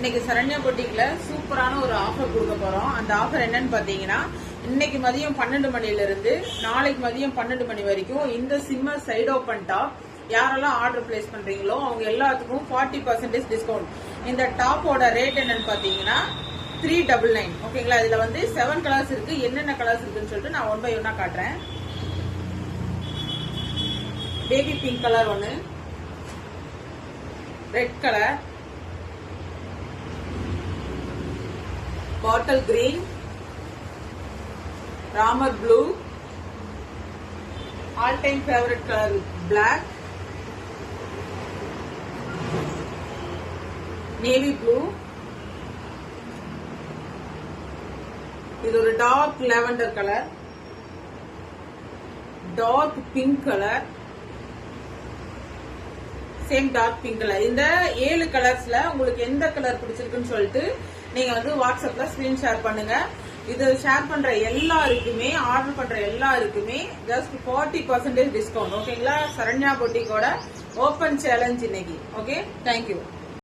இன்னைக்கு சரண்யா பொட்டிக்ல சூப்பரான ஒரு ஆஃபர் கொடுக்க போறோம். அந்த ஆஃபர் என்னன்னு பாத்தீங்கன்னா, இன்னைக்கு மதியம் 12 மணில இருந்து நாளைக்கு மதியம் 12 மணி வரைக்கும் இந்த சிம்மர் சைடு ஓபன் டாப் யாரெல்லாம் ஆர்டர் பிளேஸ் பண்றீங்களோ அவங்க எல்லாத்துக்கும் 40% டிஸ்கவுண்ட். இந்த டாப்போட ரேட் என்னன்னு பாத்தீங்கன்னா 399. ஓகேங்களா? இதுல வந்து 7 கலர்ஸ் இருக்கு. என்னென்ன கலர்ஸ் இருக்குன்னு சொல்லிட்டு நான் 1 by 1 காட்டுறேன். பேபி பிங்க் கலர் ஒன்னு, red colour, bottle green, Ramar blue, all time favourite colour black, navy blue, இது ஒரு dark lavender colour, dark pink colour, same dark pink colour. இந்த 7 கலர்ஸ்ல உங்களுக்கு எந்த கலர் பிடிச்சிருக்குன்னு சொல்லிட்டு நீங்க வந்து வாட்ஸ்அப்ல ஸ்கிரீன் ஷேர் பண்ணுங்க. இது ஷேர் பண்ற எல்லாருக்குமே, ஆர்டர் பண்ற எல்லாருக்குமே ஜஸ்ட் 40% டிஸ்கவுண்ட். ஓகேங்களா? சரண்யா பொட்டிக்கோட ஓபன் சேலஞ்ச் இன்னைக்கு. Okay, thank you.